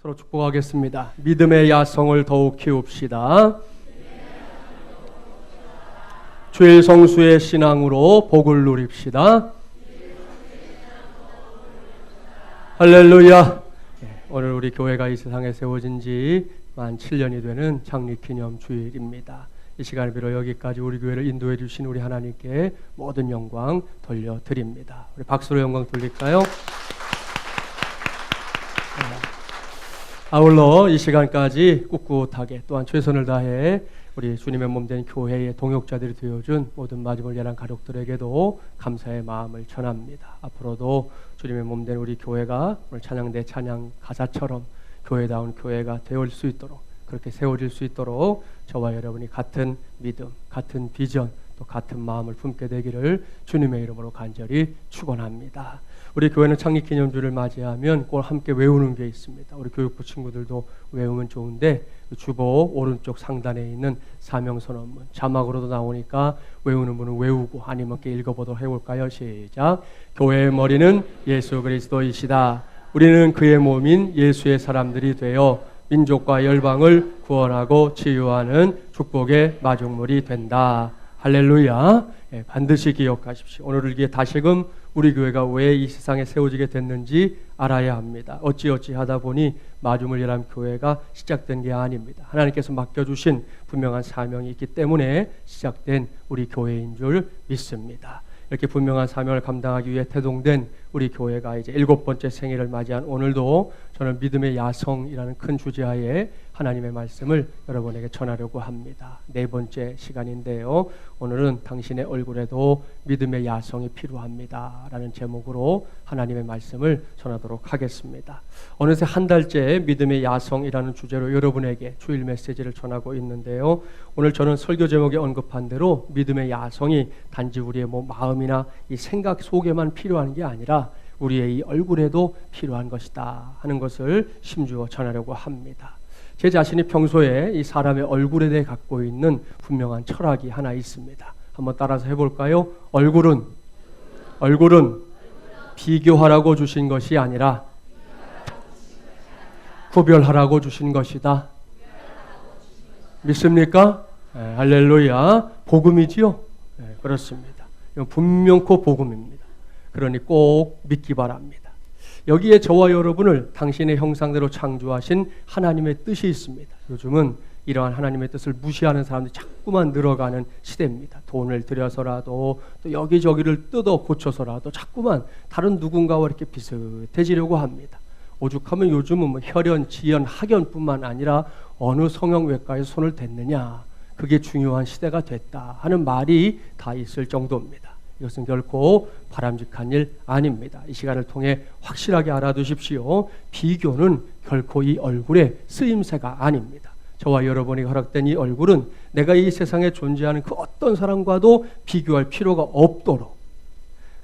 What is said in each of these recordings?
서로 축복하겠습니다. 믿음의 야성을 더욱 키웁시다. 주의 성수의 신앙으로 복을 누립시다. 할렐루야. 오늘 우리 교회가 이 세상에 세워진 지 만 7년이 되는 창립기념 주일입니다. 이 시간을 빌어 여기까지 우리 교회를 인도해 주신 우리 하나님께 모든 영광 돌려드립니다. 우리 박수로 영광 돌릴까요? 아울러 이 시간까지 꿋꿋하게 또한 최선을 다해 우리 주님의 몸된 교회의 동역자들이 되어준 모든 마지막 예랑 가족들에게도 감사의 마음을 전합니다. 앞으로도 주님의 몸된 우리 교회가 오늘 찬양대 찬양 가사처럼 교회다운 교회가 되어올 수 있도록, 그렇게 세워질 수 있도록 저와 여러분이 같은 믿음, 같은 비전, 또 같은 마음을 품게 되기를 주님의 이름으로 간절히 축원합니다. 우리 교회는 창립기념주를 맞이하면 꼭 함께 외우는 게 있습니다. 우리 교육부 친구들도 외우면 좋은데 주보 오른쪽 상단에 있는 사명선언문 자막으로도 나오니까 외우는 분은 외우고 아니면 함께 읽어보도록 해볼까요? 시작. 교회의 머리는 예수 그리스도이시다. 우리는 그의 몸인 예수의 사람들이 되어 민족과 열방을 구원하고 치유하는 축복의 마중물이 된다. 할렐루야. 반드시 기억하십시오. 오늘을 위해 다시금 우리 교회가 왜 이 세상에 세워지게 됐는지 알아야 합니다. 어찌어찌 하다 보니 마중물 예람교회가 시작된 게 아닙니다. 하나님께서 맡겨주신 분명한 사명이 있기 때문에 시작된 우리 교회인 줄 믿습니다. 이렇게 분명한 사명을 감당하기 위해 태동된 우리 교회가 이제 7번째 생일을 맞이한 오늘도 저는 믿음의 야성이라는 큰 주제하에 하나님의 말씀을 여러분에게 전하려고 합니다. 4번째 시간인데요. 오늘은 당신의 얼굴에도 믿음의 야성이 필요합니다 라는 제목으로 하나님의 말씀을 전하도록 하겠습니다. 어느새 한 달째 믿음의 야성이라는 주제로 여러분에게 주일 메시지를 전하고 있는데요. 오늘 저는 설교 제목에 언급한 대로 믿음의 야성이 단지 우리의 마음이나 이 생각 속에만 필요한 게 아니라 우리의 이 얼굴에도 필요한 것이다 하는 것을 심주어 전하려고 합니다. 제 자신이 평소에 이 사람의 얼굴에 대해 갖고 있는 분명한 철학이 하나 있습니다. 한번 따라서 해볼까요? 얼굴은 비교하라고 주신 것이 아니라 구별하라고 주신 것이다. 믿습니까? 네, 할렐루야. 복음이지요? 네, 그렇습니다. 이건 분명코 복음입니다. 그러니 꼭 믿기 바랍니다. 여기에 저와 여러분을 당신의 형상대로 창조하신 하나님의 뜻이 있습니다. 요즘은 이러한 하나님의 뜻을 무시하는 사람들이 자꾸만 늘어가는 시대입니다. 돈을 들여서라도 또 여기저기를 뜯어 고쳐서라도 자꾸만 다른 누군가와 이렇게 비슷해지려고 합니다. 오죽하면 요즘은 혈연, 지연, 학연뿐만 아니라 어느 성형외과에 손을 댔느냐, 그게 중요한 시대가 됐다 하는 말이 다 있을 정도입니다. 이것은 결코 바람직한 일 아닙니다. 이 시간을 통해 확실하게 알아두십시오. 비교는 결코 이 얼굴의 쓰임새가 아닙니다. 저와 여러분이 허락된 이 얼굴은 내가 이 세상에 존재하는 그 어떤 사람과도 비교할 필요가 없도록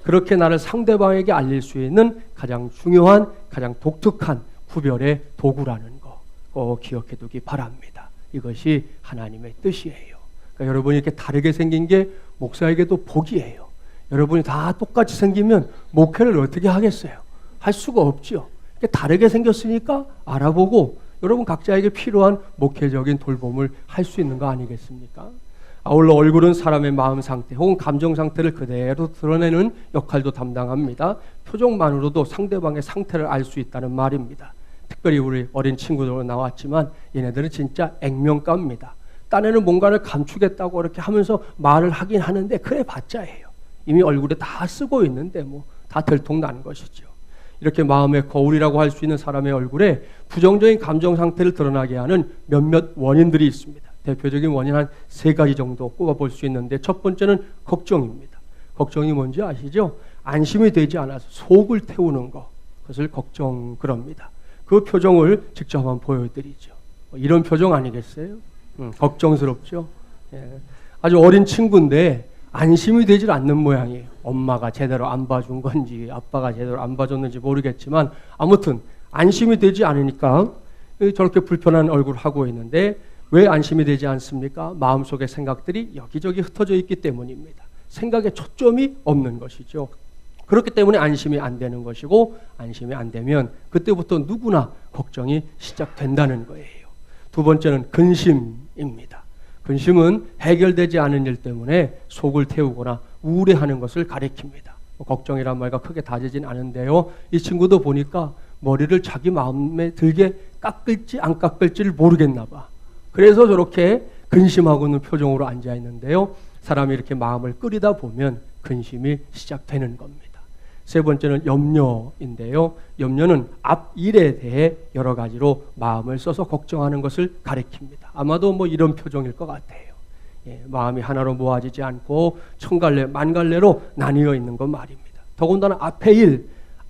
그렇게 나를 상대방에게 알릴 수 있는 가장 중요한, 가장 독특한 구별의 도구라는 거 꼭 기억해 두기 바랍니다. 이것이 하나님의 뜻이에요. 그러니까 여러분이 이렇게 다르게 생긴 게 목사에게도 복이에요. 여러분이 다 똑같이 생기면 목회를 어떻게 하겠어요? 할 수가 없죠. 다르게 생겼으니까 알아보고 여러분 각자에게 필요한 목회적인 돌봄을 할 수 있는 거 아니겠습니까? 아울러 얼굴은 사람의 마음 상태 혹은 감정 상태를 그대로 드러내는 역할도 담당합니다. 표정만으로도 상대방의 상태를 알 수 있다는 말입니다. 특별히 우리 어린 친구들 나왔지만 얘네들은 진짜 액면가입니다. 딴에는 뭔가를 감추겠다고 이렇게 하면서 말을 하긴 하는데 그래 봤자예요. 이미 얼굴에 다 쓰고 있는데 다 들통난 것이죠. 이렇게 마음의 거울이라고 할 수 있는 사람의 얼굴에 부정적인 감정 상태를 드러나게 하는 몇몇 원인들이 있습니다. 대표적인 원인 한 3가지 정도 꼽아볼 수 있는데 첫 번째는 걱정입니다. 걱정이 뭔지 아시죠? 안심이 되지 않아서 속을 태우는 것, 그것을 걱정 그럽니다. 그 표정을 직접 한번 보여드리죠. 이런 표정 아니겠어요? 걱정스럽죠? 예. 아주 어린 친구인데 안심이 되질 않는 모양이에요. 엄마가 제대로 안 봐준 건지 아빠가 제대로 안 봐줬는지 모르겠지만 아무튼 안심이 되지 않으니까 저렇게 불편한 얼굴을 하고 있는데 왜 안심이 되지 않습니까? 마음속의 생각들이 여기저기 흩어져 있기 때문입니다. 생각에 초점이 없는 것이죠. 그렇기 때문에 안심이 안 되는 것이고, 안심이 안 되면 그때부터 누구나 걱정이 시작된다는 거예요. 두 번째는 근심입니다. 근심은 해결되지 않은 일 때문에 속을 태우거나 우울해하는 것을 가리킵니다. 걱정이란 말과 크게 다지진 않은데요. 이 친구도 보니까 머리를 자기 마음에 들게 깎을지 안 깎을지를 모르겠나 봐. 그래서 저렇게 근심하고 있는 표정으로 앉아 있는데요. 사람이 이렇게 마음을 끓이다 보면 근심이 시작되는 겁니다. 세 번째는 염려인데요. 염려는 앞 일에 대해 여러 가지로 마음을 써서 걱정하는 것을 가리킵니다. 아마도 뭐 이런 표정일 것 같아요. 마음이 하나로 모아지지 않고 천갈래 만갈래로 나뉘어 있는 것 말입니다. 더군다나 앞에 일,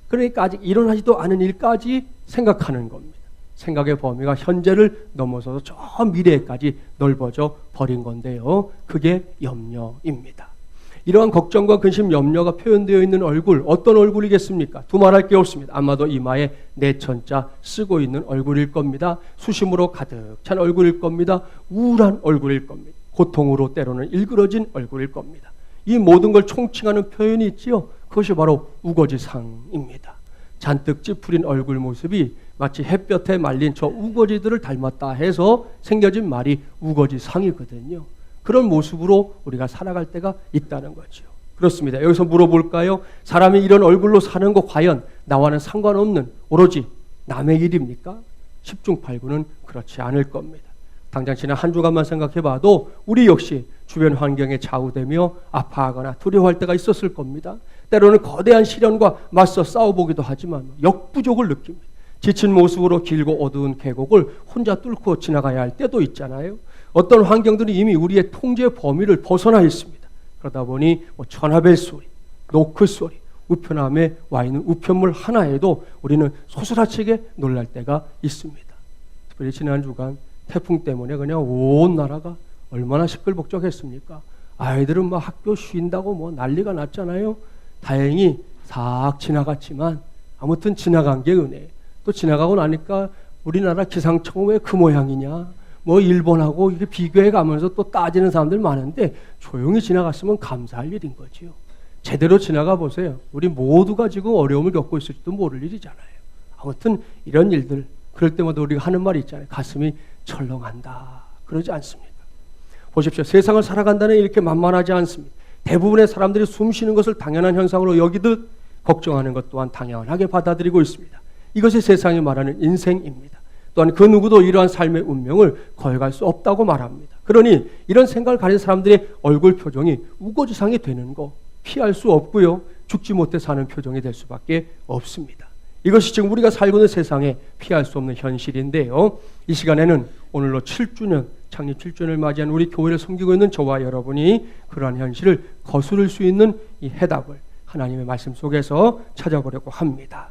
그러니까 아직 일어나지도 않은 일까지 생각하는 겁니다. 생각의 범위가 현재를 넘어서서 저 미래까지 넓어져 버린 건데요. 그게 염려입니다. 이러한 걱정과 근심, 염려가 표현되어 있는 얼굴, 어떤 얼굴이겠습니까? 두말할 게 없습니다. 아마도 이마에 내천자 쓰고 있는 얼굴일 겁니다. 수심으로 가득 찬 얼굴일 겁니다. 우울한 얼굴일 겁니다. 고통으로 때로는 일그러진 얼굴일 겁니다. 이 모든 걸 총칭하는 표현이 있지요. 그것이 바로 우거지상입니다. 잔뜩 찌푸린 얼굴 모습이 마치 햇볕에 말린 저 우거지들을 닮았다 해서 생겨진 말이 우거지상이거든요. 그런 모습으로 우리가 살아갈 때가 있다는 거죠. 그렇습니다. 여기서 물어볼까요? 사람이 이런 얼굴로 사는 거 과연 나와는 상관없는 오로지 남의 일입니까? 10중 8구는 그렇지 않을 겁니다. 당장 지난 한 주간만 생각해봐도 우리 역시 주변 환경에 좌우되며 아파하거나 두려워할 때가 있었을 겁니다. 때로는 거대한 시련과 맞서 싸워보기도 하지만 역부족을 느낍니다. 지친 모습으로 길고 어두운 계곡을 혼자 뚫고 지나가야 할 때도 있잖아요. 어떤 환경들이 이미 우리의 통제 범위를 벗어나 있습니다. 그러다 보니 전화벨 소리, 노크 소리, 우편함에 와 있는 우편물 하나에도 우리는 소스라치게 놀랄 때가 있습니다. 특별히 지난 주간 태풍 때문에 그냥 온 나라가 얼마나 시끌벅적했습니까? 아이들은 막 학교 쉰다고 뭐 난리가 났잖아요. 다행히 싹 지나갔지만 아무튼 지나간 게 은혜. 또 지나가고 나니까 우리나라 기상청은 왜 그 모양이냐? 뭐 일본하고 이렇게 비교해 가면서 또 따지는 사람들 많은데 조용히 지나갔으면 감사할 일인 거지요. 제대로 지나가 보세요. 우리 모두가 지금 어려움을 겪고 있을지도 모를 일이잖아요. 아무튼 이런 일들, 그럴 때마다 우리가 하는 말이 있잖아요. 가슴이 철렁한다. 그러지 않습니까? 보십시오. 세상을 살아간다는 이렇게 만만하지 않습니다. 대부분의 사람들이 숨 쉬는 것을 당연한 현상으로 여기듯 걱정하는 것 또한 당연하게 받아들이고 있습니다. 이것이 세상이 말하는 인생입니다. 또한 그 누구도 이러한 삶의 운명을 거역할 수 없다고 말합니다. 그러니 이런 생각을 가진 사람들의 얼굴 표정이 우거지상이 되는 거 피할 수 없고요. 죽지 못해 사는 표정이 될 수밖에 없습니다. 이것이 지금 우리가 살고 있는 세상에 피할 수 없는 현실인데요. 이 시간에는 오늘로 7주년, 창립 7주년을 맞이한 우리 교회를 섬기고 있는 저와 여러분이 그러한 현실을 거스를 수 있는 이 해답을 하나님의 말씀 속에서 찾아보려고 합니다.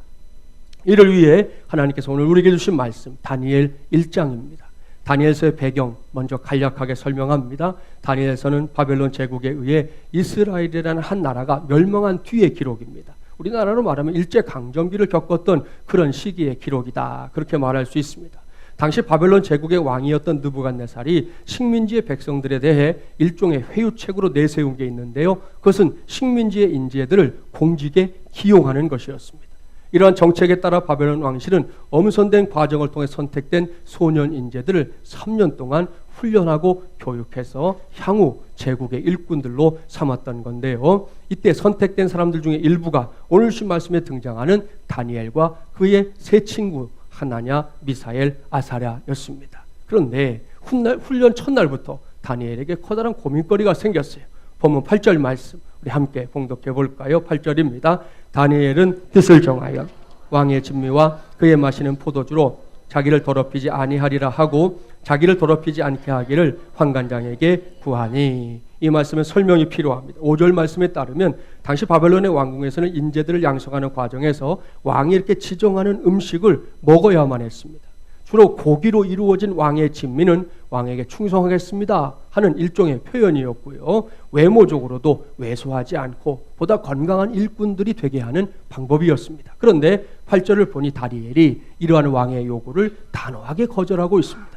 이를 위해 하나님께서 오늘 우리에게 주신 말씀 다니엘 1장입니다. 다니엘서의 배경 먼저 간략하게 설명합니다. 다니엘서는 바벨론 제국에 의해 이스라엘이라는 한 나라가 멸망한 뒤의 기록입니다. 우리나라로 말하면 일제강점기를 겪었던 그런 시기의 기록이다. 그렇게 말할 수 있습니다. 당시 바벨론 제국의 왕이었던 느부갓네살이 식민지의 백성들에 대해 일종의 회유책으로 내세운 게 있는데요. 그것은 식민지의 인재들을 공직에 기용하는 것이었습니다. 이러한 정책에 따라 바벨론 왕실은 엄선된 과정을 통해 선택된 소년 인재들을 3년 동안 훈련하고 교육해서 향후 제국의 일꾼들로 삼았던 건데요. 이때 선택된 사람들 중에 일부가 오늘 주신 말씀에 등장하는 다니엘과 그의 세 친구 하나냐, 미사엘, 아사랴였습니다. 그런데 훈련 첫날부터 다니엘에게 커다란 고민거리가 생겼어요. 본문 8절 말씀 우리 함께 봉독해 볼까요? 8절입니다. 다니엘은 뜻을 정하여 왕의 진미와 그의 마시는 포도주로 자기를 더럽히지 아니하리라 하고 자기를 더럽히지 않게 하기를 환관장에게 구하니. 이 말씀은 설명이 필요합니다. 5절 말씀에 따르면 당시 바벨론의 왕궁에서는 인재들을 양성하는 과정에서 왕이 이렇게 지정하는 음식을 먹어야만 했습니다. 주로 고기로 이루어진 왕의 진미는 왕에게 충성하겠습니다 하는 일종의 표현이었고요. 외모적으로도 왜소하지 않고 보다 건강한 일꾼들이 되게 하는 방법이었습니다. 그런데 8절을 보니 다니엘이 이러한 왕의 요구를 단호하게 거절하고 있습니다.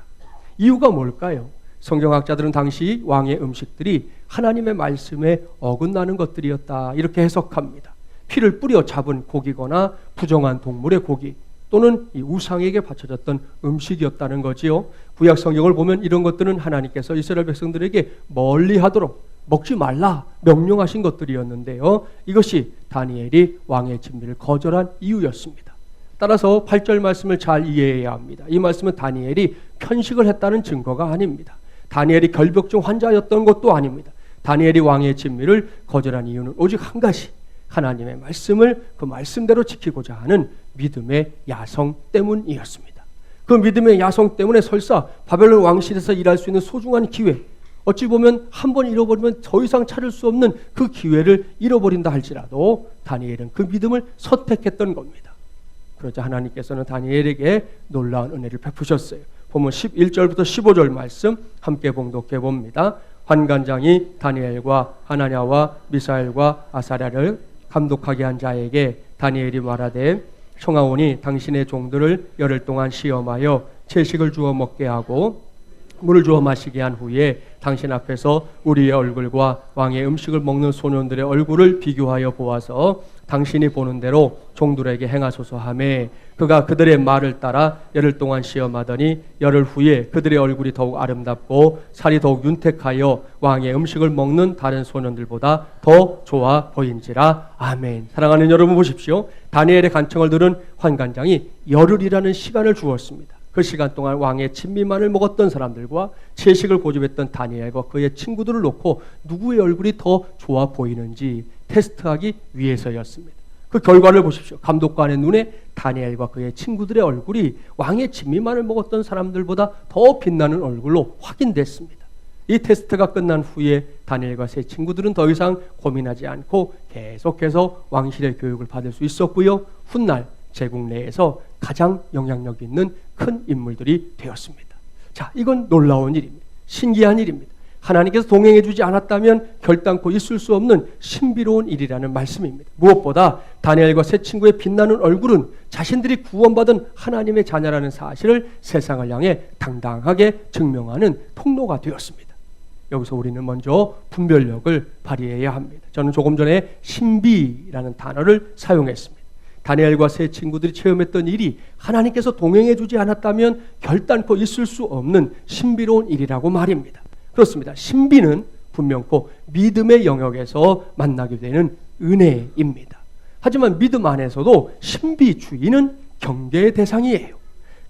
이유가 뭘까요? 성경학자들은 당시 왕의 음식들이 하나님의 말씀에 어긋나는 것들이었다 이렇게 해석합니다. 피를 뿌려 잡은 고기거나 부정한 동물의 고기 또는 이 우상에게 바쳐졌던 음식이었다는 거지요. 구약 성경을 보면 이런 것들은 하나님께서 이스라엘 백성들에게 멀리하도록 먹지 말라 명령하신 것들이었는데요. 이것이 다니엘이 왕의 진미를 거절한 이유였습니다. 따라서 8절 말씀을 잘 이해해야 합니다. 이 말씀은 다니엘이 편식을 했다는 증거가 아닙니다. 다니엘이 결벽증 환자였던 것도 아닙니다. 다니엘이 왕의 진미를 거절한 이유는 오직 한 가지, 하나님의 말씀을 그 말씀대로 지키고자 하는 믿음의 야성 때문이었습니다. 그 믿음의 야성 때문에 설사 바벨론 왕실에서 일할 수 있는 소중한 기회, 어찌 보면 한 번 잃어버리면 더 이상 찾을 수 없는 그 기회를 잃어버린다 할지라도 다니엘은 그 믿음을 선택했던 겁니다. 그러자 하나님께서는 다니엘에게 놀라운 은혜를 베푸셨어요. 보면 11절부터 15절 말씀 함께 봉독해 봅니다. 환관장이 다니엘과 하나냐와 미사엘과 아사랴를 감독하게 한 자에게 다니엘이 말하되 청하오니 당신의 종들을 열흘 동안 시험하여 채식을 주어 먹게 하고 물을 주어 마시게 한 후에 당신 앞에서 우리의 얼굴과 왕의 음식을 먹는 소년들의 얼굴을 비교하여 보아서 당신이 보는 대로 종들에게 행하소서 하매 그가 그들의 말을 따라 열흘 동안 시험하더니 열흘 후에 그들의 얼굴이 더욱 아름답고 살이 더욱 윤택하여 왕의 음식을 먹는 다른 소년들보다 더 좋아 보인지라. 아멘. 사랑하는 여러분 보십시오. 다니엘의 간청을 들은 환관장이 열흘이라는 시간을 주었습니다. 그 시간 동안 왕의 진미만을 먹었던 사람들과 채식을 고집했던 다니엘과 그의 친구들을 놓고 누구의 얼굴이 더 좋아 보이는지 테스트하기 위해서였습니다. 그 결과를 보십시오. 감독관의 눈에 다니엘과 그의 친구들의 얼굴이 왕의 진미만을 먹었던 사람들보다 더 빛나는 얼굴로 확인됐습니다. 이 테스트가 끝난 후에 다니엘과 세 친구들은 더 이상 고민하지 않고 계속해서 왕실의 교육을 받을 수 있었고요. 훗날 제국 내에서 가장 영향력 있는 큰 인물들이 되었습니다. 자, 이건 놀라운 일입니다. 신기한 일입니다. 하나님께서 동행해 주지 않았다면 결단코 있을 수 없는 신비로운 일이라는 말씀입니다. 무엇보다 다니엘과 세 친구의 빛나는 얼굴은 자신들이 구원받은 하나님의 자녀라는 사실을 세상을 향해 당당하게 증명하는 통로가 되었습니다. 여기서 우리는 먼저 분별력을 발휘해야 합니다. 저는 조금 전에 신비라는 단어를 사용했습니다. 다니엘과 세 친구들이 체험했던 일이 하나님께서 동행해 주지 않았다면 결단코 있을 수 없는 신비로운 일이라고 말입니다. 그렇습니다. 신비는 분명코 믿음의 영역에서 만나게 되는 은혜입니다. 하지만 믿음 안에서도 신비주의는 경계의 대상이에요.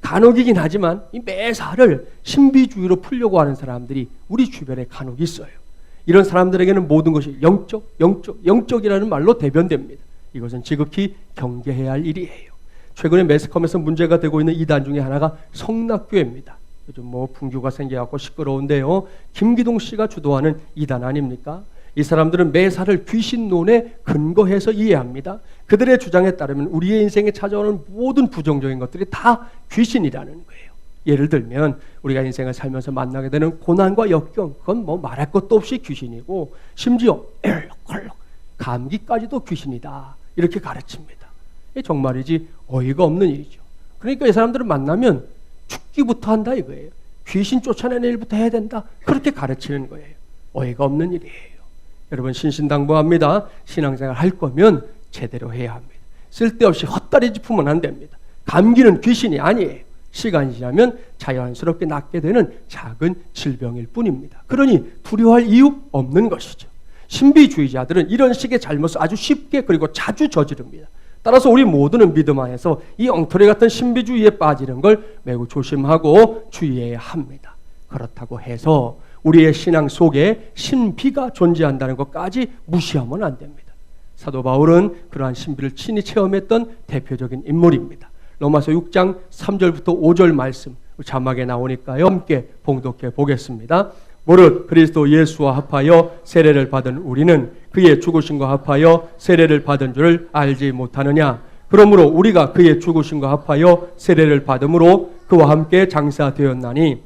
간혹이긴 하지만 이 매사를 신비주의로 풀려고 하는 사람들이 우리 주변에 간혹 있어요. 이런 사람들에게는 모든 것이 영적이라는 말로 대변됩니다. 이것은 지극히 경계해야 할 일이에요. 최근에 매스컴에서 문제가 되고 있는 이단 중에 하나가 성낙교회입니다. 요즘 분규가 생겨갖고 시끄러운데요. 김기동 씨가 주도하는 이단 아닙니까? 이 사람들은 매사를 귀신론에 근거해서 이해합니다. 그들의 주장에 따르면 우리의 인생에 찾아오는 모든 부정적인 것들이 다 귀신이라는 거예요. 예를 들면 우리가 인생을 살면서 만나게 되는 고난과 역경, 그건 말할 것도 없이 귀신이고 심지어 감기까지도 귀신이다. 이렇게 가르칩니다. 정말이지 어이가 없는 일이죠. 그러니까 이 사람들을 만나면 죽기부터 한다 이거예요. 귀신 쫓아내는 일부터 해야 된다. 그렇게 가르치는 거예요. 어이가 없는 일이에요. 여러분 신신당부합니다. 신앙생활 할 거면 제대로 해야 합니다. 쓸데없이 헛다리 짚으면 안 됩니다. 감기는 귀신이 아니에요. 시간이 지나면 자연스럽게 낫게 되는 작은 질병일 뿐입니다. 그러니 두려워할 이유 없는 것이죠. 신비주의자들은 이런 식의 잘못을 아주 쉽게 그리고 자주 저지릅니다. 따라서 우리 모두는 믿음 안에서 이 엉터리 같은 신비주의에 빠지는 걸 매우 조심하고 주의해야 합니다. 그렇다고 해서 우리의 신앙 속에 신비가 존재한다는 것까지 무시하면 안 됩니다. 사도 바울은 그러한 신비를 친히 체험했던 대표적인 인물입니다. 로마서 6장 3절부터 5절 말씀 자막에 나오니까요. 함께 봉독해 보겠습니다. 무릇 그리스도 예수와 합하여 세례를 받은 우리는 그의 죽으심과 합하여 세례를 받은 줄을 알지 못하느냐. 그러므로 우리가 그의 죽으심과 합하여 세례를 받음으로 그와 함께 장사되었나니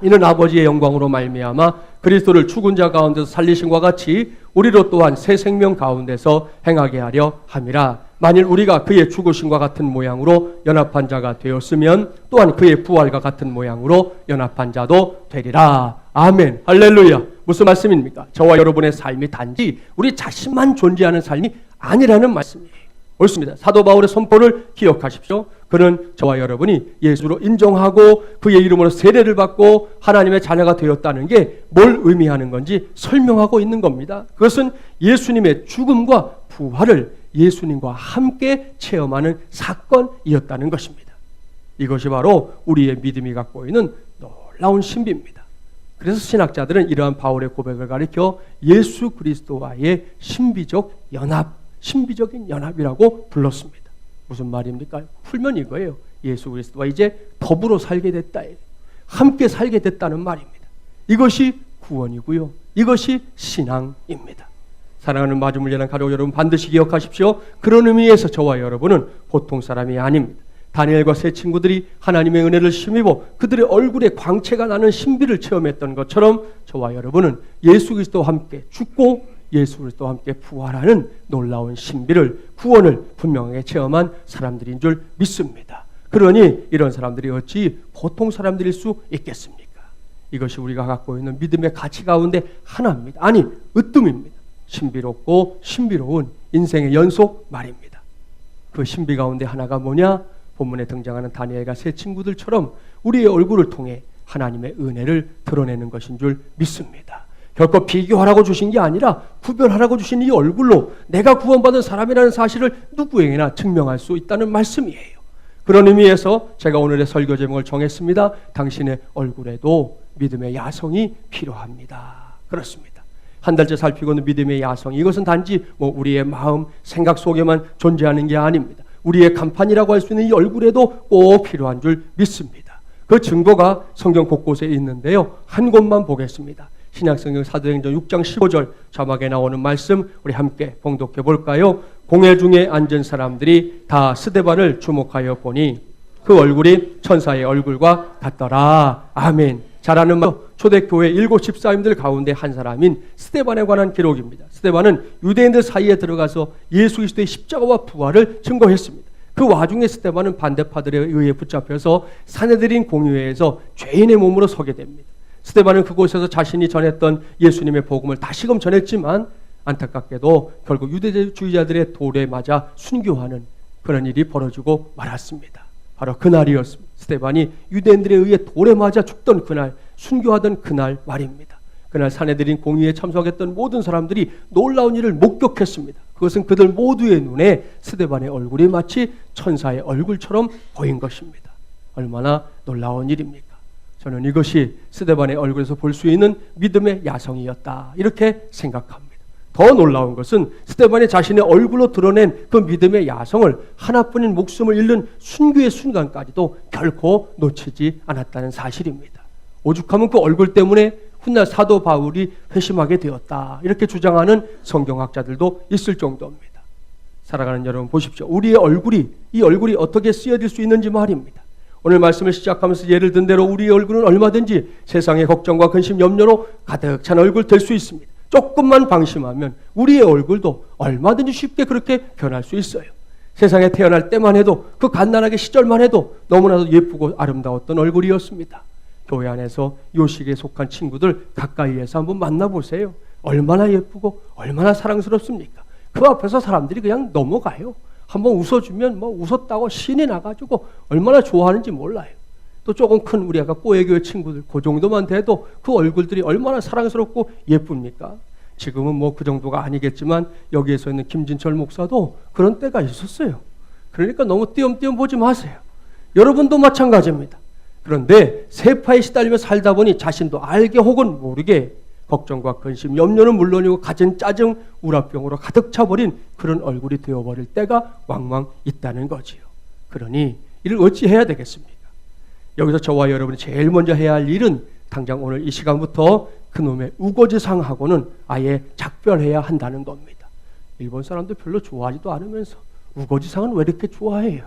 이는 아버지의 영광으로 말미암아 그리스도를 죽은 자 가운데서 살리심과 같이 우리로 또한 새 생명 가운데서 행하게 하려 함이라. 만일 우리가 그의 죽으심과 같은 모양으로 연합한 자가 되었으면 또한 그의 부활과 같은 모양으로 연합한 자도 되리라. 아멘. 할렐루야. 무슨 말씀입니까? 저와 여러분의 삶이 단지 우리 자신만 존재하는 삶이 아니라는 말씀이에요. 옳습니다. 사도 바울의 선포를 기억하십시오. 그는 저와 여러분이 예수로 인정하고 그의 이름으로 세례를 받고 하나님의 자녀가 되었다는 게 뭘 의미하는 건지 설명하고 있는 겁니다. 그것은 예수님의 죽음과 부활을 예수님과 함께 체험하는 사건이었다는 것입니다. 이것이 바로 우리의 믿음이 갖고 있는 놀라운 신비입니다. 그래서 신학자들은 이러한 바울의 고백을 가리켜 예수 그리스도와의 신비적인 연합이라고 불렀습니다. 무슨 말입니까? 풀면 이거예요. 예수 그리스도와 이제 더불어 살게 됐다. 함께 살게 됐다는 말입니다. 이것이 구원이고요. 이것이 신앙입니다. 사랑하는 마주물려난 가족 여러분, 반드시 기억하십시오. 그런 의미에서 저와 여러분은 보통 사람이 아닙니다. 다니엘과 세 친구들이 하나님의 은혜를 힘입어 그들의 얼굴에 광채가 나는 신비를 체험했던 것처럼 저와 여러분은 예수 그리스도와 함께 죽고 예수 그리스도와 함께 부활하는 놀라운 신비를, 구원을 분명하게 체험한 사람들인 줄 믿습니다. 그러니 이런 사람들이 어찌 보통 사람들일 수 있겠습니까? 이것이 우리가 갖고 있는 믿음의 가치 가운데 하나입니다. 아니, 으뜸입니다. 신비롭고 신비로운 인생의 연속 말입니다. 그 신비 가운데 하나가 뭐냐? 본문에 등장하는 다니엘과 세 친구들처럼 우리의 얼굴을 통해 하나님의 은혜를 드러내는 것인 줄 믿습니다. 결코 비교하라고 주신 게 아니라 구별하라고 주신 이 얼굴로 내가 구원받은 사람이라는 사실을 누구에게나 증명할 수 있다는 말씀이에요. 그런 의미에서 제가 오늘의 설교 제목을 정했습니다. 당신의 얼굴에도 믿음의 야성이 필요합니다. 그렇습니다. 한 달째 살피고 있는 믿음의 야성, 이것은 단지 우리의 마음, 생각 속에만 존재하는 게 아닙니다. 우리의 간판이라고 할 수 있는 이 얼굴에도 꼭 필요한 줄 믿습니다. 그 증거가 성경 곳곳에 있는데요. 한 곳만 보겠습니다. 신약성경 사도행전 6장 15절 자막에 나오는 말씀 우리 함께 봉독해 볼까요? 공회 중에 앉은 사람들이 다 스데반을 주목하여 보니 그 얼굴이 천사의 얼굴과 같더라. 아멘. 잘 아는 말, 초대교회 7 집사님들 가운데 한 사람인 스데반에 관한 기록입니다. 스데반은 유대인들 사이에 들어가서 예수 그리스도의 십자가와 부활을 증거했습니다. 그 와중에 스데반은 반대파들에 의해 붙잡혀서 사내들인 공회에서 죄인의 몸으로 서게 됩니다. 스데반은 그곳에서 자신이 전했던 예수님의 복음을 다시금 전했지만 안타깝게도 결국 유대주의자들의 돌에 맞아 순교하는 그런 일이 벌어지고 말았습니다. 바로 그날이었습니다. 스데반이 유대인들에 의해 돌에 맞아 죽던 그날, 순교하던 그날 말입니다. 그날 사내들인 공의에 참석했던 모든 사람들이 놀라운 일을 목격했습니다. 그것은 그들 모두의 눈에 스데반의 얼굴이 마치 천사의 얼굴처럼 보인 것입니다. 얼마나 놀라운 일입니까? 저는 이것이 스데반의 얼굴에서 볼 수 있는 믿음의 야성이었다, 이렇게 생각합니다. 더 놀라운 것은 스데반이 자신의 얼굴로 드러낸 그 믿음의 야성을 하나뿐인 목숨을 잃는 순교의 순간까지도 결코 놓치지 않았다는 사실입니다. 오죽하면 그 얼굴 때문에 훗날 사도 바울이 회심하게 되었다, 이렇게 주장하는 성경학자들도 있을 정도입니다. 살아가는 여러분 보십시오. 우리의 이 얼굴이 어떻게 쓰여질 수 있는지 말입니다. 오늘 말씀을 시작하면서 예를 든 대로 우리의 얼굴은 얼마든지 세상의 걱정과 근심, 염려로 가득 찬 얼굴 될 수 있습니다. 조금만 방심하면 우리의 얼굴도 얼마든지 쉽게 그렇게 변할 수 있어요. 세상에 태어날 때만 해도, 그 갓난아기 시절만 해도 너무나도 예쁘고 아름다웠던 얼굴이었습니다. 교회 안에서 요식에 속한 친구들 가까이에서 한번 만나보세요. 얼마나 예쁘고 얼마나 사랑스럽습니까? 그 앞에서 사람들이 그냥 넘어가요. 한번 웃어주면 웃었다고 신이 나가지고 얼마나 좋아하는지 몰라요. 또 조금 큰 우리 아까 꼬예교회 친구들, 그 정도만 돼도 그 얼굴들이 얼마나 사랑스럽고 예쁩니까? 지금은 그 정도가 아니겠지만 여기에서 있는 김진철 목사도 그런 때가 있었어요. 그러니까 너무 띄엄띄엄 보지 마세요. 여러분도 마찬가지입니다. 그런데 세파에 시달리며 살다 보니 자신도 알게 혹은 모르게 걱정과 근심, 염려는 물론이고 갖은 짜증, 우라병으로 가득 차버린 그런 얼굴이 되어버릴 때가 왕왕 있다는 거지요. 그러니 이를 어찌해야 되겠습니까? 여기서 저와 여러분이 제일 먼저 해야 할 일은 당장 오늘 이 시간부터 그놈의 우거지상하고는 아예 작별해야 한다는 겁니다. 일본 사람들 별로 좋아하지도 않으면서 우거지상은 왜 이렇게 좋아해요?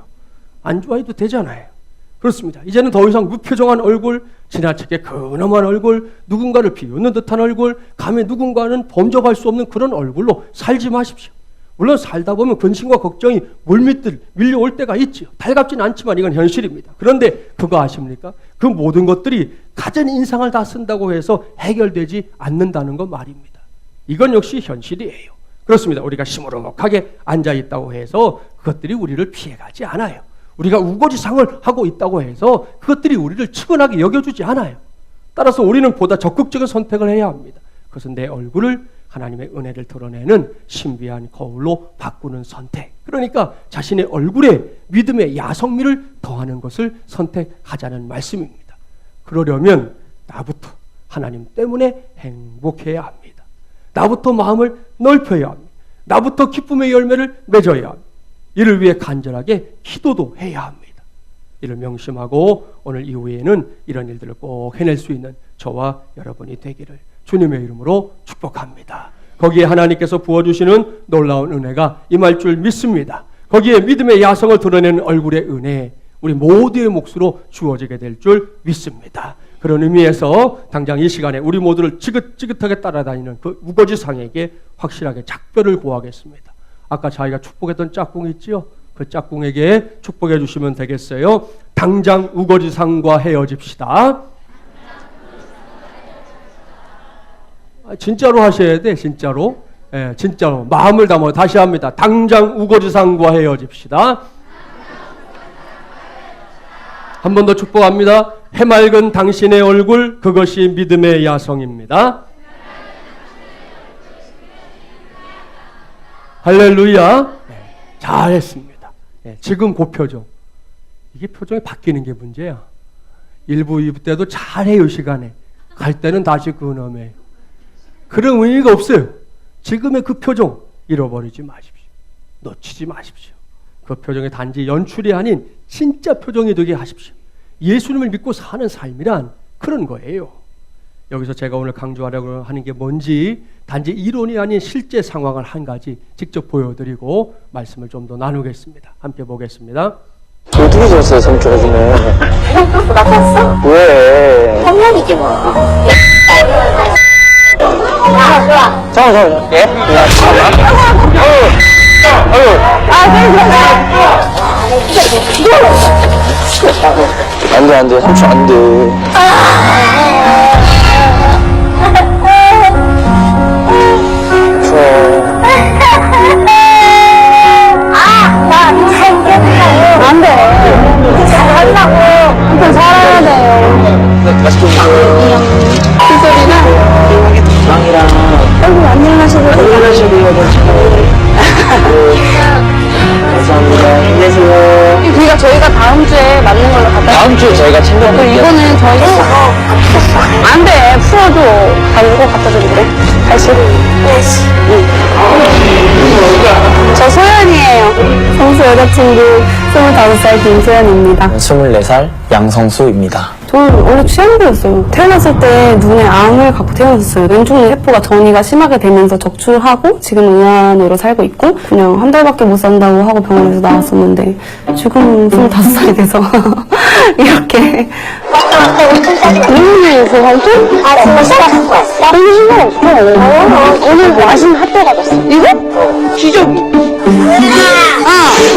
안 좋아해도 되잖아요. 그렇습니다. 이제는 더 이상 무표정한 얼굴, 지나치게 근엄한 얼굴, 누군가를 비웃는 듯한 얼굴, 감히 누군가는 범접할 수 없는 그런 얼굴로 살지 마십시오. 물론 살다 보면 근심과 걱정이 물밀듯 밀려올 때가 있죠. 달갑진 않지만 이건 현실입니다. 그런데 그거 아십니까? 그 모든 것들이 가진 인상을 다 쓴다고 해서 해결되지 않는다는 것 말입니다. 이건 역시 현실이에요. 그렇습니다. 우리가 시무룩하게 앉아있다고 해서 그것들이 우리를 피해가지 않아요. 우리가 우거지상을 하고 있다고 해서 그것들이 우리를 측은하게 여겨주지 않아요. 따라서 우리는 보다 적극적인 선택을 해야 합니다. 그것은 내 얼굴을 하나님의 은혜를 드러내는 신비한 거울로 바꾸는 선택. 그러니까 자신의 얼굴에 믿음의 야성미를 더하는 것을 선택하자는 말씀입니다. 그러려면 나부터 하나님 때문에 행복해야 합니다. 나부터 마음을 넓혀야 합니다. 나부터 기쁨의 열매를 맺어야 합니다. 이를 위해 간절하게 기도도 해야 합니다. 이를 명심하고 오늘 이후에는 이런 일들을 꼭 해낼 수 있는 저와 여러분이 되기를 주님의 이름으로 축복합니다. 거기에 하나님께서 부어주시는 놀라운 은혜가 임할 줄 믿습니다. 거기에 믿음의 야성을 드러내는 얼굴의 은혜, 우리 모두의 몫으로 주어지게 될 줄 믿습니다. 그런 의미에서 당장 이 시간에 우리 모두를 지긋지긋하게 따라다니는 그 우거지상에게 확실하게 작별을 고하겠습니다. 아까 자기가 축복했던 짝꿍 있지요? 그 짝꿍에게 축복해 주시면 되겠어요. 당장 우거지상과 헤어집시다. 진짜로 하셔야 돼. 진짜로. 예, 진짜로 마음을 담아 다시 합니다. 당장 우거지상과 헤어집시다. 한 번 더 축복합니다. 해맑은 당신의 얼굴, 그것이 믿음의 야성입니다. 할렐루야. 잘했습니다. 지금 그 표정, 이게 표정이 바뀌는 게 문제야. 1부, 2부 때도 잘해요. 시간에 갈 때는 다시 그놈에 그런 의미가 없어요. 지금의 그 표정 잃어버리지 마십시오. 놓치지 마십시오. 그 표정이 단지 연출이 아닌 진짜 표정이 되게 하십시오. 예수님을 믿고 사는 삶이란 그런 거예요. 여기서 제가 오늘 강조하려고 하는 게 뭔지 단지 이론이 아닌 실제 상황을 한 가지 직접 보여드리고 말씀을 좀 더 나누겠습니다. 함께 보겠습니다. 어떻게 졌어요, 성격 요즘에? 생각보다 컸어? 왜? 성년이지 뭐. 잠깐만. 예? 안 돼. 삼촌 안 돼. 안 돼. 잘하려고. 좀 살아야 돼요. 맛있게 드세요. 그 소리는 빵이랑 안녕하시고. 감사합니다. 힘내세요. 그러니까 저희가 다음 주에 맞는 걸로 갖다 다음 주에 저희가 챙겨드릴게요. 이거는 저희가 안 돼. 풀어줘. 가지고 갖다 드릴게. 다시. 저 소연이에요. 성수 여자친구 25살 김소연입니다. 24살 양성수입니다. 저는 원래 취향배였어요. 태어났을 때 눈에 암을 갖고 태어났어요. 왼쪽 눈 세포가 전이가 심하게 되면서 적출하고 지금 의안으로 살고 있고 그냥 한 달밖에 못 산다고 하고 병원에서 나왔었는데 지금 25살이 돼서 이렇게 그 삼촌? 아, 정말 시간 갖고 왔어? 오늘 신경 없어. 오늘 뭐 맛있는 핫도그 가졌어. 이거? 기저귀.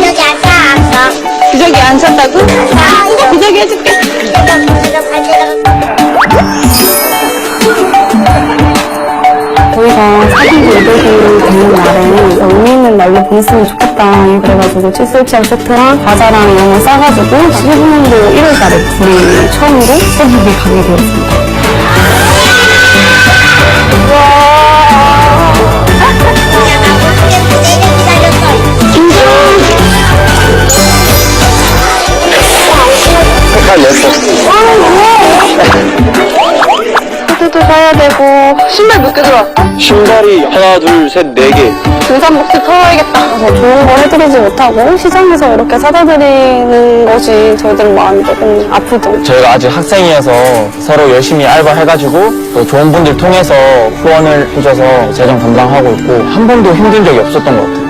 여기 앉아. 기저귀 안 찼다고? 기저귀 해줄게. 저희가 사진도 8개를 되는 날에 의미 있는 날로 보냈으면 좋겠다. 그래가지고 칫솔치약 세트랑 과자랑 이런 거 싸가지고 15년도 1월달에 둘이 처음으로 서울에 가게 되었습니다. 구두도 사야 되고 신발 몇 개 들어왔어? 신발이 하나, 둘, 셋, 4개. 등산복도 털어야겠다. 그래서 좋은 거 해드리지 못하고 시장에서 이렇게 사다 드리는 것이 저희들 마음이 조금 아프죠. 저희가 아직 학생이어서 서로 열심히 알바해가지고 또 좋은 분들 통해서 후원을 해줘서 재정 담당하고 있고 한 번도 힘든 적이 없었던 것 같아요.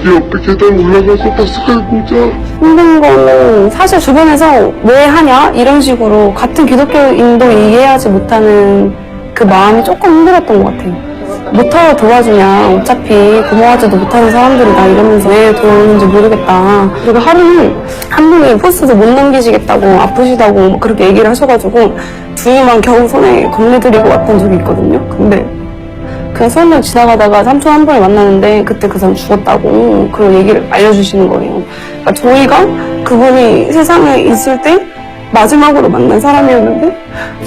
옆에 계단 올라가서 버스까지 보자. 힘든 거는 사실 주변에서 왜 하냐 이런 식으로 같은 기독교인도 이해하지 못하는 그 마음이 조금 힘들었던 것 같아요. 못하러 도와주냐 어차피 고마워하지도 못하는 사람들이다 이러면서 왜 도와주는지 모르겠다. 그리고 하루는 한 분이 포스도 못 넘기시겠다고 아프시다고 그렇게 얘기를 하셔가지고 두유만 겨우 손에 건네드리고 왔던 적이 있거든요. 근데 그냥 수원역 지나가다가 삼촌 한 번에 만나는데 그때 그 사람 죽었다고 그런 얘기를 알려주시는 거예요. 그러니까 저희가 그분이 세상에 있을 때 마지막으로 만난 사람이었는데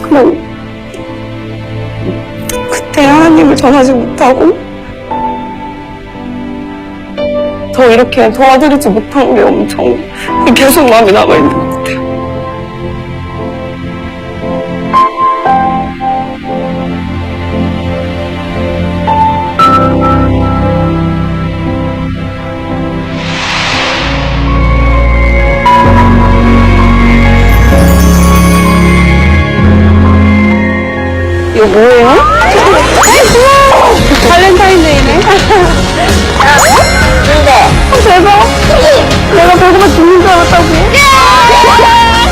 그냥 그때 하나님을 전하지 못하고 더 이렇게 도와드리지 못한 게 엄청 계속 마음에 남아있는 것 같아요. 이거 뭐예요? 발렌타인데이네. 대박. 내가 배고파 죽는 줄 알았다고.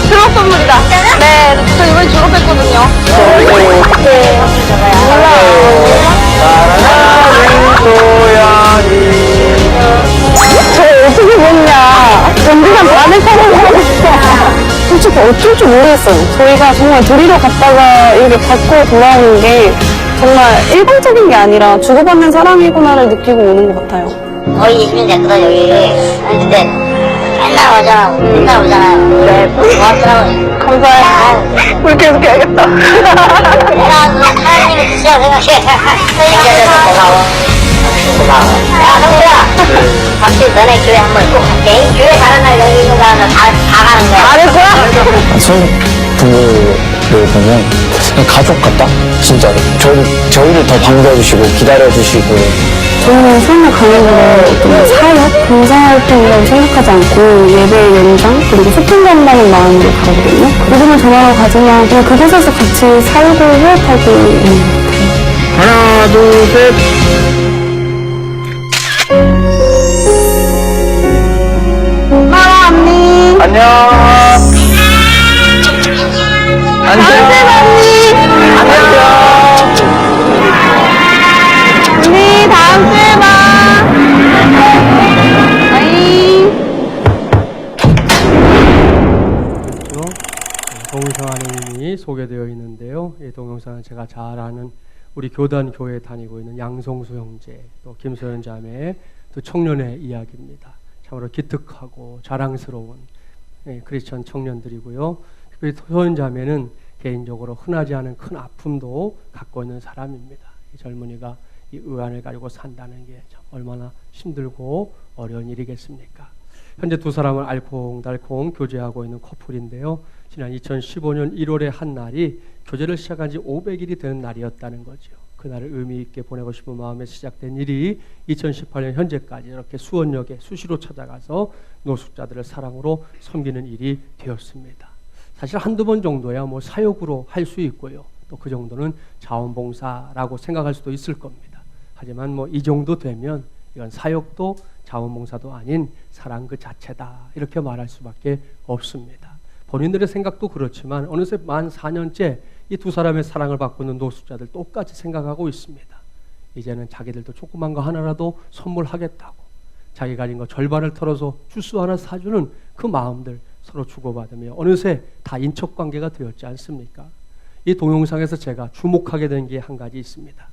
졸업 선물이다. 네, 저 이번에 졸업했거든요. 저 어떻게 먹냐. 전기장 반을 사먹고 싶어. 솔직히 어쩔 줄 모르겠어요. 저희가 정말 드리러 갔다가 이렇게 받고 돌아오는 게 정말 일방적인 게 아니라 주고받는 사랑이구나를 느끼고 오는 것 같아요. 거의 20년 됐거든 여기. 근데 맨날 오잖아요. 네, 고맙더라고요. 감사해요. 물 계속 해야겠다. 내가 하나님의 뜻이라고 생각해. 생겨줘서 고마워. 야, 성수야. 박수 너네 교회 한번 꼭 갈게. 교회 가는 날 여기 있는 사람은 다 가는 거야. 안 거야? 손 부부를 보면 그냥 가족 같다? 진짜로. 저희를 더 반겨주시고 기다려주시고. 저는 수원역 가는 거를 어떤 사역, 봉사활동이라고 생각하지 않고 예배의 연장, 그리고 소통한다는 마음으로 가거든요. 믿음을 전하러 가지만 그냥 그곳에서 같이 살고 회합하고 있는 것 같아요. 하나, 둘, 셋. 엄마, 언니. 안녕. 안녕. 안녕. 언니, 다음 주에 봐. 아이. 그렇죠? 동영상 안에 이미 소개되어 있는데요. 이 동영상은 제가 잘 아는 우리 교단 교회에 다니고 있는 양성수 형제, 또 김소연 자매, 또 청년의 이야기입니다. 참으로 기특하고 자랑스러운 크리스천 청년들이고요. 특별히 소연 자매는 개인적으로 흔하지 않은 큰 아픔도 갖고 있는 사람입니다. 이 젊은이가 이 의안을 가지고 산다는 게 참 얼마나 힘들고 어려운 일이겠습니까? 현재 두 사람은 알콩달콩 교제하고 있는 커플인데요. 지난 2015년 1월의 한 날이 교제를 시작한 지 500일이 되는 날이었다는 거죠. 그날을 의미 있게 보내고 싶은 마음에 시작된 일이 2018년 현재까지 이렇게 수원역에 수시로 찾아가서 노숙자들을 사랑으로 섬기는 일이 되었습니다. 사실 한두 번 정도야 뭐 사역으로 할 수 있고요. 또 그 정도는 자원봉사라고 생각할 수도 있을 겁니다. 하지만 뭐 이 정도 되면 이건 사역도 자원봉사도 아닌 사랑 그 자체다 이렇게 말할 수밖에 없습니다. 본인들의 생각도 그렇지만 어느새 만 4년째 이 두 사람의 사랑을 받고 있는 노숙자들 똑같이 생각하고 있습니다. 이제는 자기들도 조그만 거 하나라도 선물하겠다고 자기 가진 거 절반을 털어서 주스 하나 사주는 그 마음들 서로 주고받으며 어느새 다 인척관계가 되었지 않습니까? 이 동영상에서 제가 주목하게 된 게 한 가지 있습니다.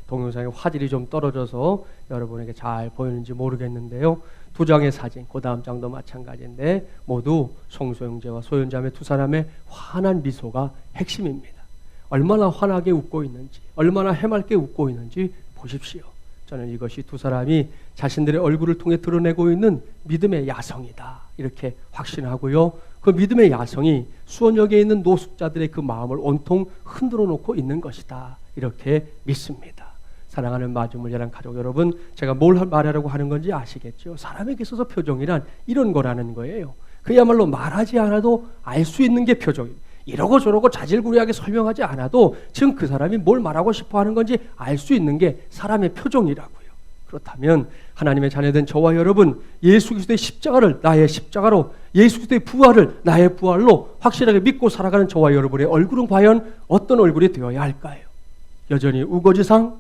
동영상의 화질이 좀 떨어져서 여러분에게 잘 보이는지 모르겠는데요. 두 장의 사진, 그 다음 장도 마찬가지인데 모두 성수 형제와 소연 자매 두 사람의 환한 미소가 핵심입니다. 얼마나 환하게 웃고 있는지, 얼마나 해맑게 웃고 있는지 보십시오. 저는 이것이 두 사람이 자신들의 얼굴을 통해 드러내고 있는 믿음의 야성이다 이렇게 확신하고요. 그 믿음의 야성이 수원역에 있는 노숙자들의 그 마음을 온통 흔들어 놓고 있는 것이다 이렇게 믿습니다. 사랑하는 마주물야랑 가족 여러분, 제가 뭘 말하려고 하는 건지 아시겠죠? 사람에게 있어서 표정이란 이런 거라는 거예요. 그야말로 말하지 않아도 알 수 있는 게 표정입니다. 이러고 저러고 자질구레하게 설명하지 않아도 지금 그 사람이 뭘 말하고 싶어 하는 건지 알 수 있는 게 사람의 표정이라고요. 그렇다면 하나님의 자녀된 저와 여러분, 예수 그리스도의 십자가를 나의 십자가로, 예수 그리스도의 부활을 나의 부활로 확실하게 믿고 살아가는 저와 여러분의 얼굴은 과연 어떤 얼굴이 되어야 할까요? 여전히 우거지상,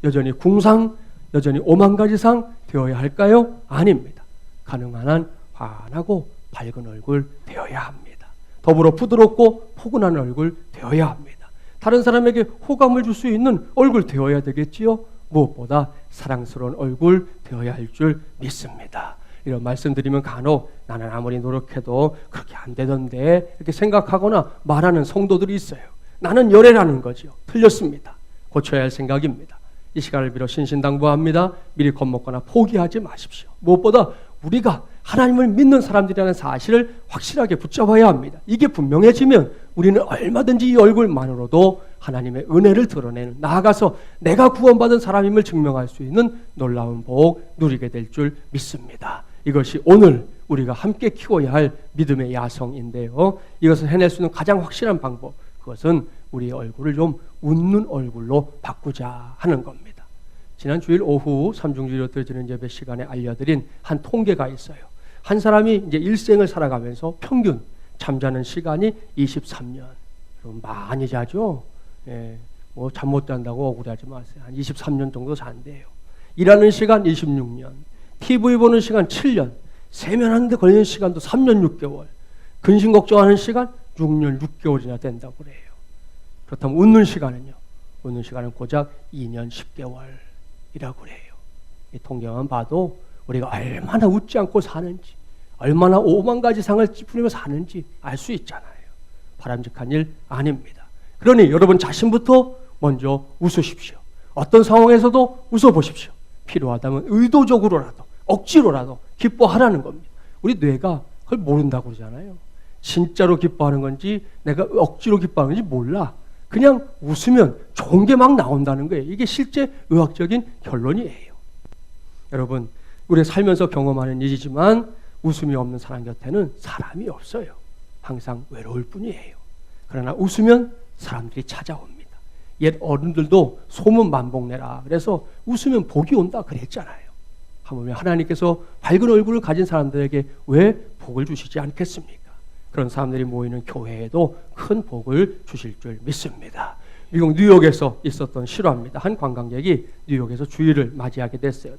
여전히 궁상, 여전히 오만가지상 되어야 할까요? 아닙니다. 가능한 한 환하고 밝은 얼굴 되어야 합니다. 더불어 부드럽고 포근한 얼굴 되어야 합니다. 다른 사람에게 호감을 줄 수 있는 얼굴 되어야 되겠지요. 무엇보다 사랑스러운 얼굴 되어야 할 줄 믿습니다. 이런 말씀드리면 간혹 나는 아무리 노력해도 그렇게 안 되던데 이렇게 생각하거나 말하는 성도들이 있어요. 나는 열애라는 거죠. 틀렸습니다. 고쳐야 할 생각입니다. 이 시간을 빌어 신신당부합니다. 미리 겁먹거나 포기하지 마십시오. 무엇보다 우리가 하나님을 믿는 사람들이라는 사실을 확실하게 붙잡아야 합니다. 이게 분명해지면 우리는 얼마든지 이 얼굴만으로도 하나님의 은혜를 드러내는, 나아가서 내가 구원받은 사람임을 증명할 수 있는 놀라운 복 누리게 될 줄 믿습니다. 이것이 오늘 우리가 함께 키워야 할 믿음의 야성인데요. 이것을 해낼 수 있는 가장 확실한 방법, 그것은 우리의 얼굴을 좀 웃는 얼굴로 바꾸자 하는 겁니다. 지난 주일 오후 삼중주의로 드려지는 예배 시간에 알려드린 한 통계가 있어요. 한 사람이 이제 일생을 살아가면서 평균 잠자는 시간이 23년. 그럼 많이 자죠? 예, 뭐 잠 못 잔다고 억울하지 마세요. 한 23년 정도 잔대요. 일하는 시간 26년, TV 보는 시간 7년, 세면하는데 걸리는 시간도 3년 6개월, 근심 걱정하는 시간 6년 6개월이나 된다고 그래요. 그렇다면 웃는 시간은요? 웃는 시간은 고작 2년 10개월이라고 그래요. 이 통계만 봐도 우리가 얼마나 웃지 않고 사는지, 얼마나 오만 가지 상을 찌푸리며 사는지 알 수 있잖아요. 바람직한 일 아닙니다. 그러니 여러분 자신부터 먼저 웃으십시오. 어떤 상황에서도 웃어보십시오. 필요하다면 의도적으로라도 억지로라도 기뻐하라는 겁니다. 우리 뇌가 그걸 모른다고 그러잖아요. 진짜로 기뻐하는 건지 내가 억지로 기뻐하는 건지 몰라. 그냥 웃으면 좋은 게 막 나온다는 거예요. 이게 실제 의학적인 결론이에요. 여러분, 우리 살면서 경험하는 일이지만 웃음이 없는 사람 곁에는 사람이 없어요. 항상 외로울 뿐이에요. 그러나 웃으면 사람들이 찾아옵니다. 옛 어른들도 소문 만복내라. 그래서 웃으면 복이 온다 그랬잖아요. 하물며 하나님께서 밝은 얼굴을 가진 사람들에게 왜 복을 주시지 않겠습니까? 그런 사람들이 모이는 교회에도 큰 복을 주실 줄 믿습니다. 미국 뉴욕에서 있었던 실화입니다. 한 관광객이 뉴욕에서 주일을 맞이하게 됐어요.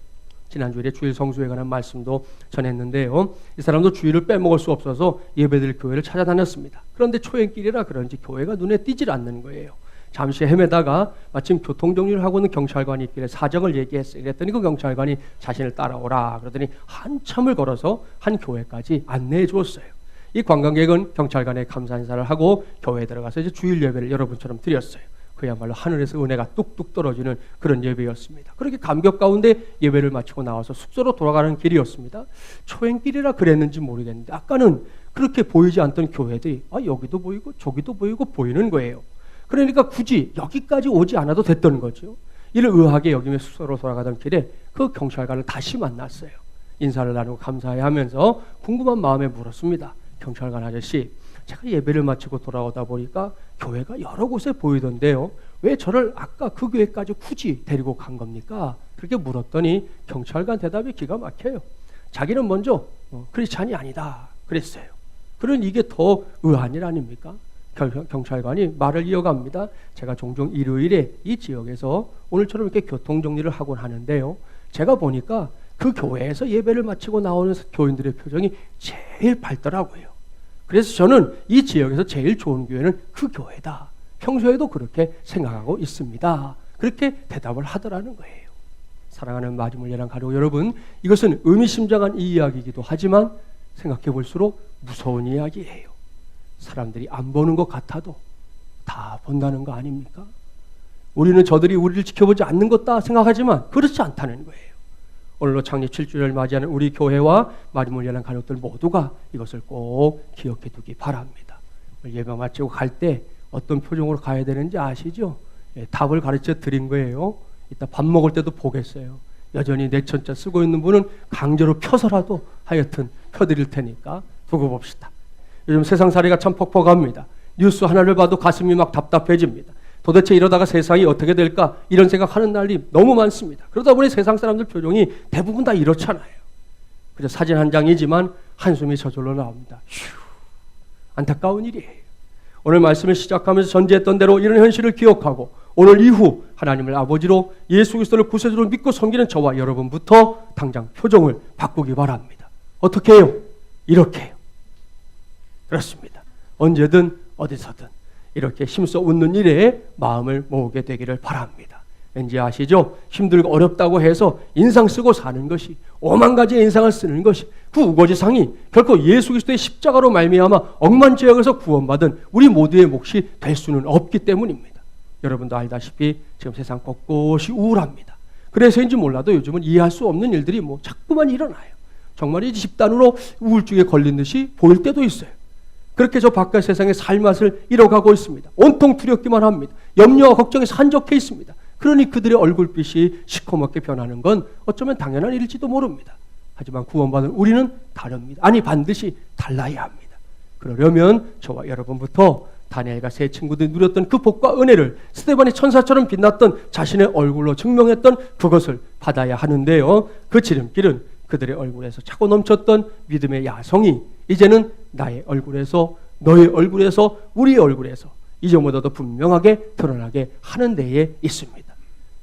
지난 주일에 주일 성수에 관한 말씀도 전했는데요. 이 사람도 주일을 빼먹을 수 없어서 예배드릴 교회를 찾아다녔습니다. 그런데 초행길이라 그런지 교회가 눈에 띄질 않는 거예요. 잠시 헤매다가 마침 교통정리를 하고 있는 경찰관이 있길래 사정을 얘기했어요. 그랬더니 그 경찰관이 자신을 따라오라 그러더니 한참을 걸어서 한 교회까지 안내해 주었어요. 이 관광객은 경찰관에 감사 인사를 하고 교회에 들어가서 이제 주일 예배를 여러분처럼 드렸어요. 그야말로 하늘에서 은혜가 뚝뚝 떨어지는 그런 예배였습니다. 그렇게 감격 가운데 예배를 마치고 나와서 숙소로 돌아가는 길이었습니다. 초행길이라 그랬는지 모르겠는데 아까는 그렇게 보이지 않던 교회들이 여기도 보이고 저기도 보이고 보이는 거예요. 그러니까 굳이 여기까지 오지 않아도 됐던 거죠. 이를 의아하게 여기며 숙소로 돌아가던 길에 그 경찰관을 다시 만났어요. 인사를 나누고 감사해 하면서 궁금한 마음에 물었습니다. 경찰관 아저씨, 제가 예배를 마치고 돌아오다 보니까 교회가 여러 곳에 보이던데요. 왜 저를 아까 그 교회까지 굳이 데리고 간 겁니까? 그렇게 물었더니 경찰관 대답이 기가 막혀요. 자기는 먼저 크리스찬이 아니다 그랬어요. 그런 이게 더 의아한 일 아닙니까? 경찰관이 말을 이어갑니다. 제가 종종 일요일에 이 지역에서 오늘처럼 이렇게 교통정리를 하곤 하는데요. 제가 보니까 그 교회에서 예배를 마치고 나오는 교인들의 표정이 제일 밝더라고요. 그래서 저는 이 지역에서 제일 좋은 교회는 그 교회다. 평소에도 그렇게 생각하고 있습니다. 그렇게 대답을 하더라는 거예요. 사랑하는 마지못이란 가족 여러분, 이것은 의미심장한 이 이야기이기도 하지만 생각해 볼수록 무서운 이야기예요. 사람들이 안 보는 것 같아도 다 본다는 거 아닙니까? 우리는 저들이 우리를 지켜보지 않는 것다 생각하지만 그렇지 않다는 거예요. 오늘로 창립 7주년을 맞이하는 우리 교회와 마리몰리아는 가족들 모두가 이것을 꼭 기억해 두기 바랍니다. 예배 마치고 갈 때 어떤 표정으로 가야 되는지 아시죠? 답을 가르쳐 드린 거예요. 이따 밥 먹을 때도 보겠어요. 여전히 내천자 쓰고 있는 분은 강제로 펴서라도 하여튼 펴드릴 테니까 두고 봅시다. 요즘 세상살이가 참 퍽퍽합니다. 뉴스 하나를 봐도 가슴이 막 답답해집니다. 도대체 이러다가 세상이 어떻게 될까 이런 생각하는 날이 너무 많습니다. 그러다 보니 세상 사람들 표정이 대부분 다 이렇잖아요. 그래서 사진 한 장이지만 한숨이 저절로 나옵니다. 휴, 안타까운 일이에요. 오늘 말씀을 시작하면서 전제했던 대로 이런 현실을 기억하고 오늘 이후 하나님을 아버지로 예수 그리스도를 구세주로 믿고 섬기는 저와 여러분부터 당장 표정을 바꾸기 바랍니다. 어떻게 해요? 이렇게 해요. 그렇습니다. 언제든 어디서든 이렇게 힘써 웃는 일에 마음을 모으게 되기를 바랍니다. 왠지 아시죠? 힘들고 어렵다고 해서 인상 쓰고 사는 것이, 오만 가지의 인상을 쓰는 것이, 그 우거지상이 결코 예수 그리스도의 십자가로 말미암아 억만죄악에서 구원받은 우리 모두의 몫이 될 수는 없기 때문입니다. 여러분도 알다시피 지금 세상 곳곳이 우울합니다. 그래서인지 몰라도 요즘은 이해할 수 없는 일들이 자꾸만 일어나요. 정말 집단으로 우울증에 걸린 듯이 보일 때도 있어요. 그렇게 저 바깥 세상의 삶맛을 잃어가고 있습니다. 온통 두렵기만 합니다. 염려와 걱정에 산적해 있습니다. 그러니 그들의 얼굴빛이 시커멓게 변하는 건 어쩌면 당연한 일일지도 모릅니다. 하지만 구원받은 우리는 다릅니다. 아니, 반드시 달라야 합니다. 그러려면 저와 여러분부터 다니엘과 세 친구들이 누렸던 그 복과 은혜를, 스데반이 천사처럼 빛났던 자신의 얼굴로 증명했던 그것을 받아야 하는데요. 그 지름길은 그들의 얼굴에서 차고 넘쳤던 믿음의 야성이 이제는 나의 얼굴에서, 너의 얼굴에서, 우리의 얼굴에서 이전보다도 분명하게 드러나게 하는 데에 있습니다.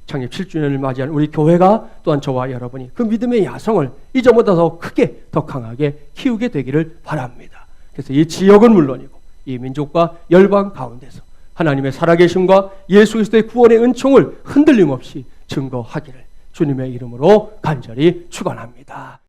창립 7주년을 맞이한 우리 교회가 또한 저와 여러분이 그 믿음의 야성을 이전보다 더 크게, 더 강하게 키우게 되기를 바랍니다. 그래서 이 지역은 물론이고 이 민족과 열방 가운데서 하나님의 살아계심과 예수 그리스도의 구원의 은총을 흔들림 없이 증거하기를 주님의 이름으로 간절히 축원합니다.